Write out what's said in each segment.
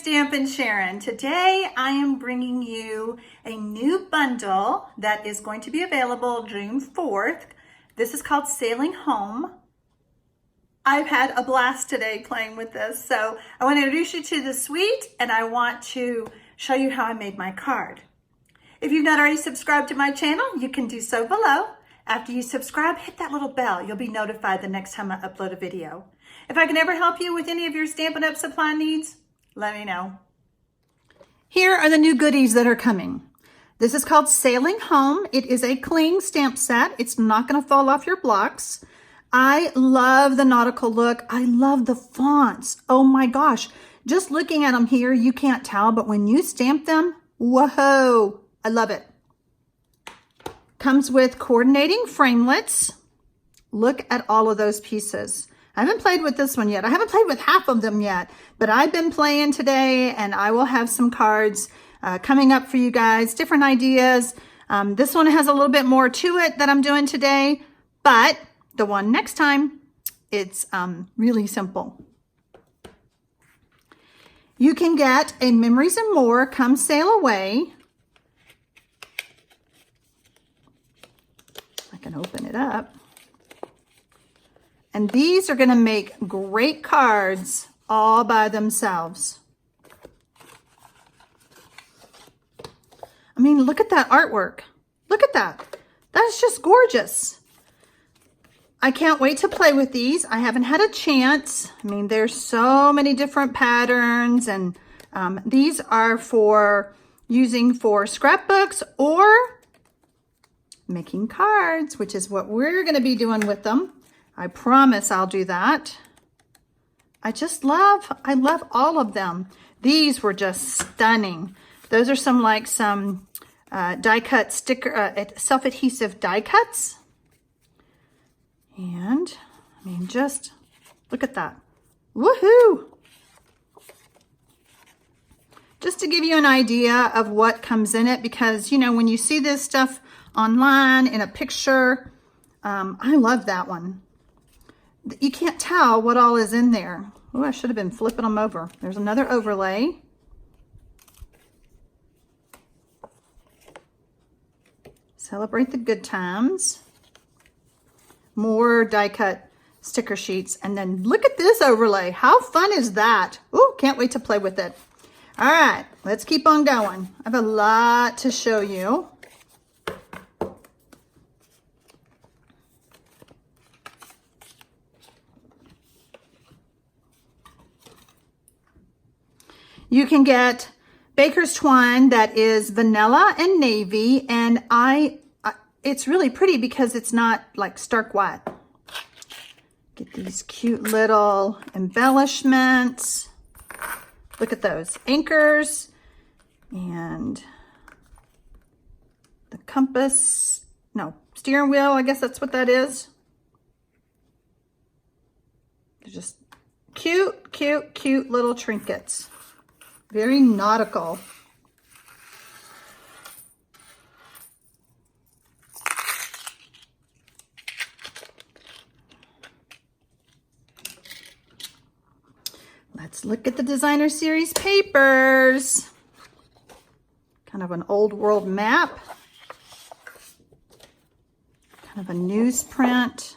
TxStampin Sharon. Today I am bringing you a new bundle that is going to be available June 4th. This is called Sailing Home. I've had a blast today playing with this. So I want to introduce you to the suite and I want to show you how I made my card. If you've not already subscribed to my channel, you can do so below. After you subscribe, hit that little bell. You'll be notified the next time I upload a video. If I can ever help you with any of your Stampin' Up! Supply needs, let me know. Here are the new goodies that are coming. This is called Sailing Home. It is a cling stamp set. It's not going to fall off your blocks. I love the nautical look. I love the fonts. Oh my gosh. Just looking at them here, you can't tell, but when you stamp them, whoa, I love it. Comes with coordinating framelits. Look at all of those pieces. I haven't played with this one yet. I haven't played with half of them yet, but I've been playing today and I will have some cards coming up for you guys, different ideas. This one has a little bit more to it that I'm doing today, but the one next time, it's really simple. You can get a Memories and More, Come Sail Away. I can open it up. And these are going to make great cards all by themselves. I mean, look at that artwork. Look at that. That's just gorgeous. I can't wait to play with these. I haven't had a chance. I mean, there's so many different patterns, and these are for using for scrapbooks or making cards, which is what we're going to be doing with them. I promise I'll do that. I love all of them. These were just stunning. Those are some die cut sticker, self-adhesive die cuts. And I mean, just look at that. Woohoo! Just to give you an idea of what comes in it, because you know, when you see this stuff online in a picture, I love that one. You can't tell what all is in there. Oh, I should have been flipping them over. There's another overlay. Celebrate the good times. More die cut sticker sheets. And then look at this overlay. How fun is that? Oh, can't wait to play with it. All right, let's keep on going. I have a lot to show you. You can get Baker's Twine that is vanilla and navy, and it's really pretty because it's not like stark white. Get these cute little embellishments. Look at those anchors and the compass, no, steering wheel, I guess that's what that is. They're just cute, cute, cute little trinkets. Very nautical. Let's look at the designer series papers. Kind of an old world map. Kind of a newsprint.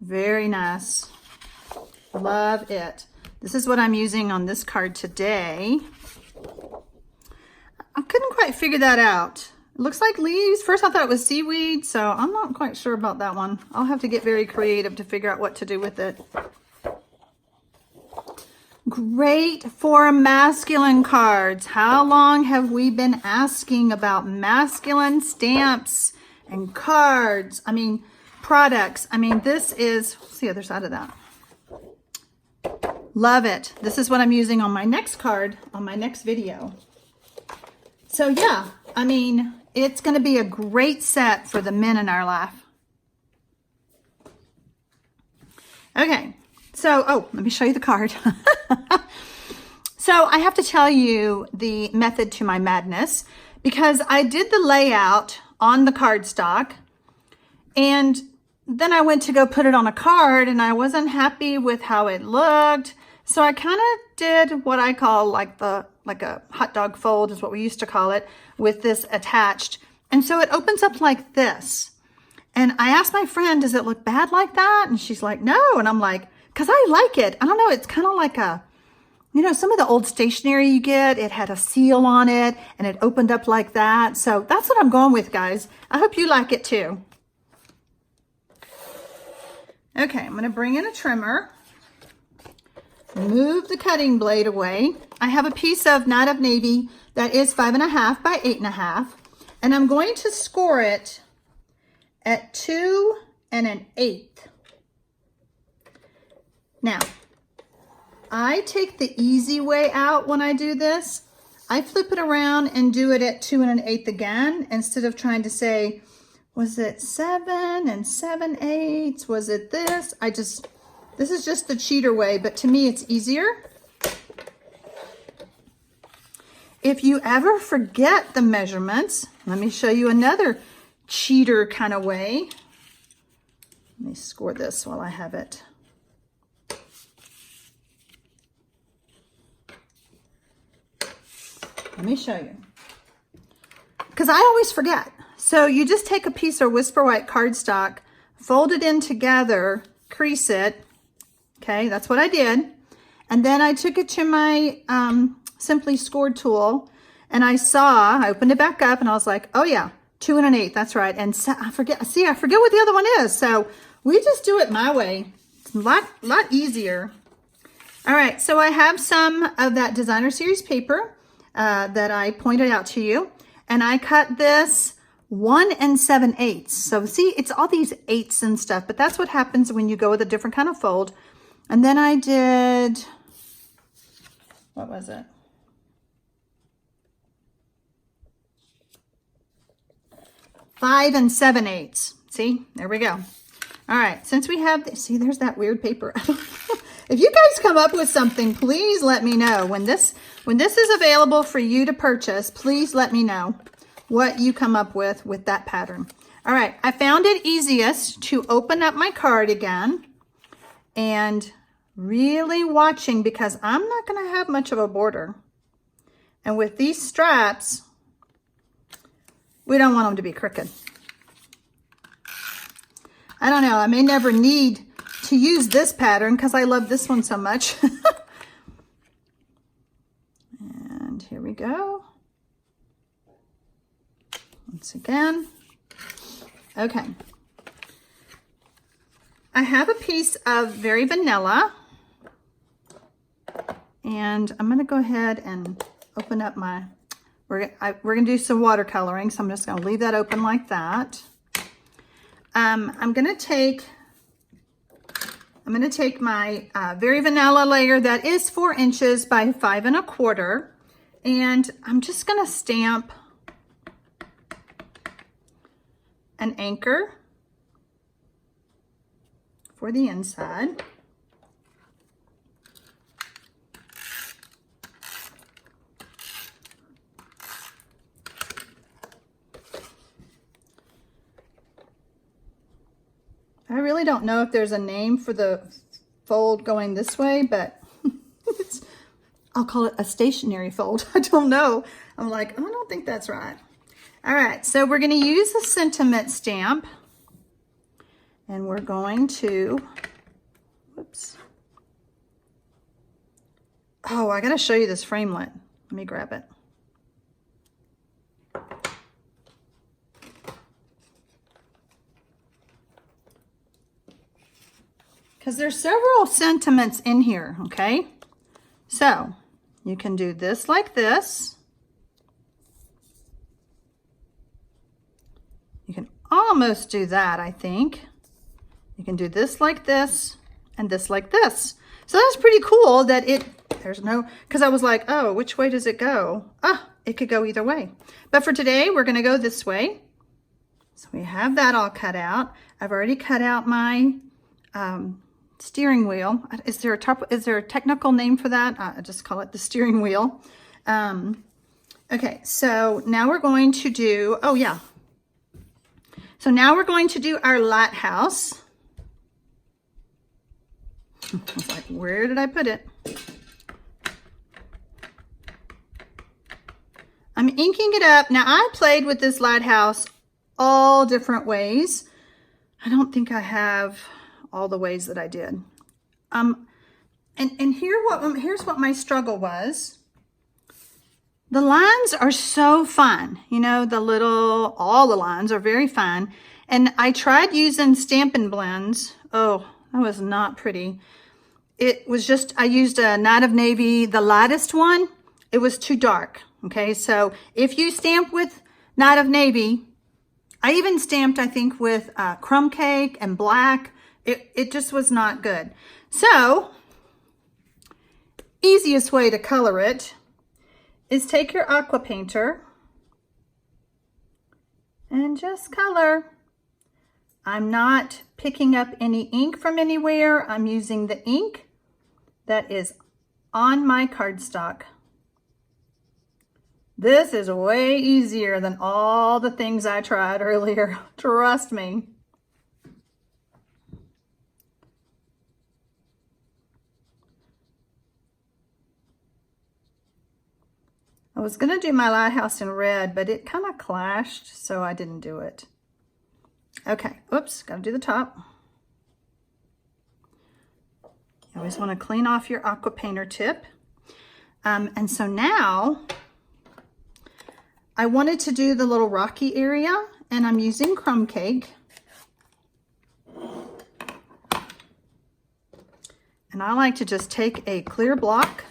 Very nice. Love it. This is what I'm using on this card today. I couldn't quite figure that out. It looks like leaves. First I thought it was seaweed, so I'm not quite sure about that one. I'll have to get very creative to figure out what to do with it. Great for masculine cards. How long have we been asking about masculine stamps and cards? I mean, products. I mean, this is, what's the other side of that? Love it. This is what I'm using on my next card, on my next video. So yeah, I mean, it's going to be a great set for the men in our life. Okay, so, oh, let me show you the card. So I have to tell you the method to my madness, because I did the layout on the cardstock and then I went to go put it on a card and I wasn't happy with how it looked. So I kind of did what I call like a hot dog fold is what we used to call it, with this attached. And so it opens up like this. And I asked my friend, does it look bad like that? And she's like, no. And I'm like, because I like it. I don't know. It's kind of like a, you know, some of the old stationery you get, it had a seal on it and it opened up like that. So that's what I'm going with, guys. I hope you like it too. Okay, I'm going to bring in a trimmer. Move the cutting blade away. I have a piece of Night of Navy that is 5.5 by 8.5, and I'm going to score it at 2 1/8. Now, I take the easy way out when I do this. I flip it around and do it at 2 1/8 again, instead of trying to say, was it 7 7/8? Was it this? This is just the cheater way, but to me it's easier. If you ever forget the measurements, let me show you another cheater kind of way. Let me score this while I have it. Let me show you. Because I always forget. So you just take a piece of Whisper White cardstock, fold it in together, crease it. Okay, that's what I did. And then I took it to my Simply Scored tool, and I opened it back up, and I was like, oh yeah, 2 1/8, that's right. And so, I forget what the other one is. So we just do it my way. It's a lot easier. All right, so I have some of that Designer Series paper that I pointed out to you, and I cut this 1 7/8. So see, it's all these 8s and stuff, but that's what happens when you go with a different kind of fold. And then I did, what was it? Five 7/8. See, there we go. All right, since we have this, see, there's that weird paper. If you guys come up with something, please let me know. When this is available for you to purchase, please let me know what you come up with that pattern. All right, I found it easiest to open up my card again and really watching, because I'm not going to have much of a border. And with these straps, we don't want them to be crooked. I don't know, I may never need to use this pattern because I love this one so much. And here we go. Once again. Okay. I have a piece of Very Vanilla. And I'm going to go ahead and open up my, we're going to do some watercoloring, so I'm just going to leave that open like that. I'm going to take my Very Vanilla layer that is 4 inches by 5 1/4, and I'm just going to stamp an anchor for the inside. I really don't know if there's a name for the fold going this way, but I'll call it a stationary fold. I don't know. I'm like, oh, I don't think that's right. All right, so we're going to use a sentiment stamp, and we're going to, whoops. Oh, I got to show you this framelit. Let me grab it. Because there's several sentiments in here, okay? So you can do this like this. You can almost do that, I think. You can do this like this and this like this. So that's pretty cool that there's no, because I was like, oh, which way does it go? Ah, it could go either way. But for today, we're going to go this way. So we have that all cut out. I've already cut out my steering wheel. Is there a technical name for that? I just call it the steering wheel. Okay, so now we're going to do, oh yeah. So now we're going to do our lighthouse. I was like, where did I put it? I'm inking it up. Now I played with this lighthouse all different ways. I don't think I have all the ways that I did. And here's what my struggle was. The lines are so fun. You know, all the lines are very fun. And I tried using Stampin' blends. Oh, that was not pretty. It was just, I used a Night of Navy, the lightest one. It was too dark. Okay, so if you stamp with Night of Navy, I even stamped, I think, with crumb cake and black. It just was not good. So, easiest way to color it is take your aqua painter and just color. I'm not picking up any ink from anywhere. I'm using the ink that is on my cardstock. This is way easier than all the things I tried earlier. Trust me. I was going to do my lighthouse in red, but it kind of clashed, so I didn't do it. Okay, oops, got to do the top. You always want to clean off your aqua painter tip. And so now I wanted to do the little rocky area, and I'm using crumb cake. And I like to just take a clear block,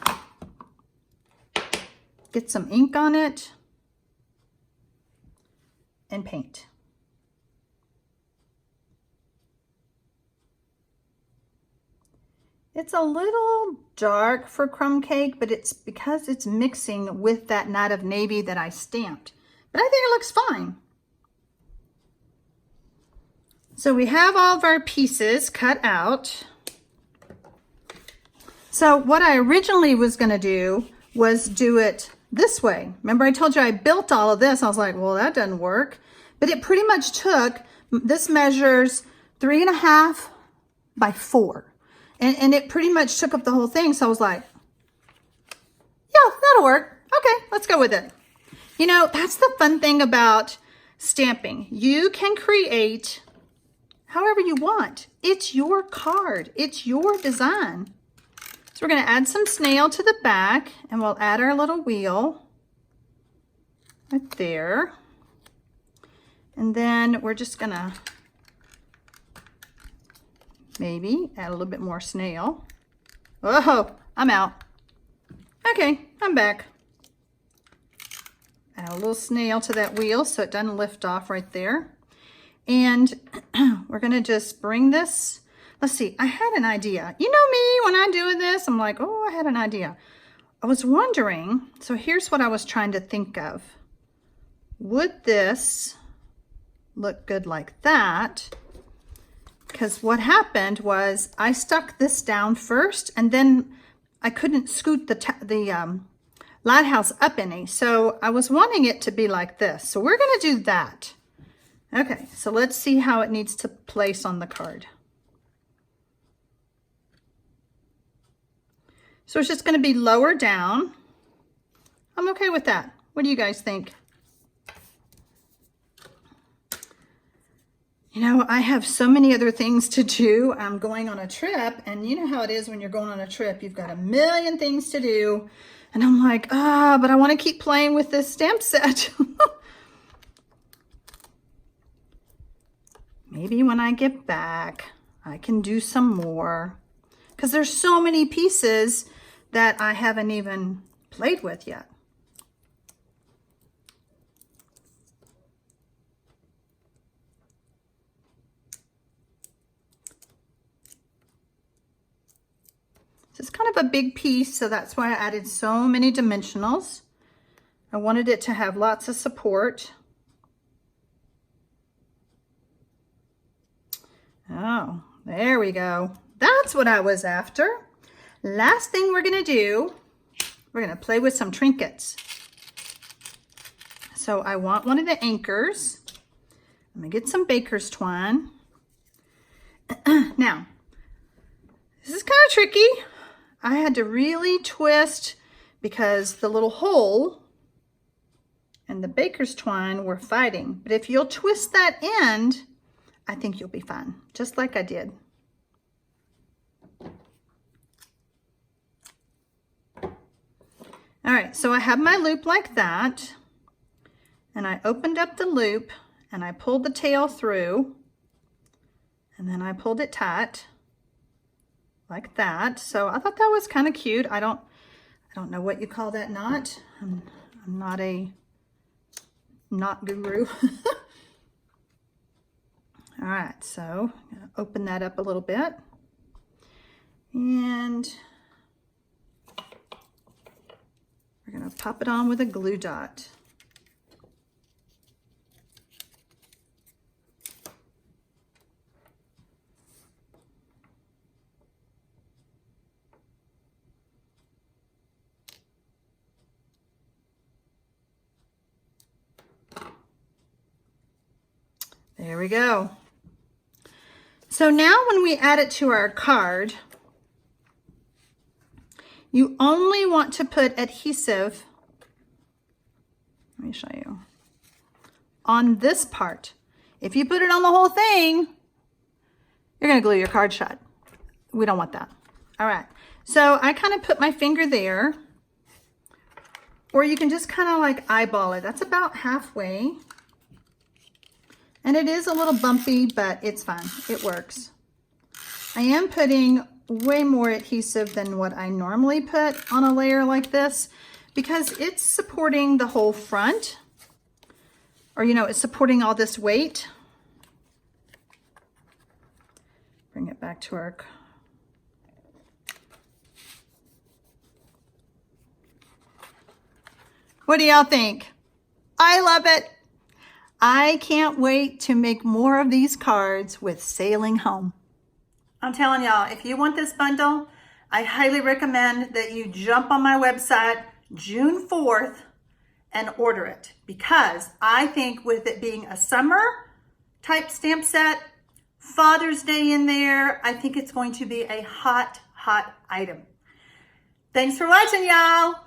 get some ink on it, and paint. It's a little dark for crumb cake, but it's because it's mixing with that Night of Navy that I stamped. But I think it looks fine. So we have all of our pieces cut out. So what I originally was going to do was do it this way. Remember I told you I built all of this. I was like, well, that doesn't work. But it pretty much took, this measures 3.5 by 4. And it pretty much took up the whole thing. So I was like, yeah, that'll work. Okay, let's go with it. You know, that's the fun thing about stamping. You can create however you want. It's your card. It's your design. So we're going to add some snail to the back, and we'll add our little wheel right there. And then we're just going to maybe add a little bit more snail. Oh, I'm out. Okay, I'm back. Add a little snail to that wheel so it doesn't lift off right there. And we're going to just bring this. Let's see, I had an idea. You know me, when I do this, I'm like, oh, I had an idea. I was wondering, so here's what I was trying to think of. Would this look good like that? Because what happened was I stuck this down first, and then I couldn't scoot the lighthouse up any. So I was wanting it to be like this. So we're going to do that. Okay, so let's see how it needs to place on the card. So it's just going to be lower down. I'm okay with that. What do you guys think? You know, I have so many other things to do. I'm going on a trip, and you know how it is when you're going on a trip. You've got a million things to do. And I'm like, but I want to keep playing with this stamp set. Maybe when I get back, I can do some more. Because there's so many pieces that I haven't even played with yet. It's kind of a big piece, so that's why I added so many dimensionals. I wanted it to have lots of support. Oh, there we go. That's what I was after. Last thing we're going to do, we're going to play with some trinkets. So I want one of the anchors. I'm going to get some baker's twine. Now, This is kind of tricky. I had to really twist because the little hole and the baker's twine were fighting. But if you'll twist that end, I think you'll be fine, just like I did. All right, so I have my loop like that, and I opened up the loop and I pulled the tail through, and then I pulled it tight like that. So I thought that was kind of cute. I don't know what you call that knot. I'm not a knot guru. All right, so I'm gonna open that up a little bit, and we're gonna pop it on with a glue dot. There we go. So now when we add it to our card, you only want to put adhesive, let me show you, on this part. If you put it on the whole thing, you're gonna glue your card shut. We don't want that. All right, so I kind of put my finger there, or you can just kind of like eyeball it. That's about halfway. And it is a little bumpy, but it's fine, it works. I am putting way more adhesive than what I normally put on a layer like this because it's supporting the whole front, or you know, it's supporting all this weight. Bring it back to our, what do y'all think? I love it. I can't wait to make more of these cards with Sailing Home. I'm telling y'all, if you want this bundle, I highly recommend that you jump on my website June 4th and order it, because I think with it being a summer type stamp set, Father's Day in there, I think it's going to be a hot, hot item. Thanks for watching, y'all.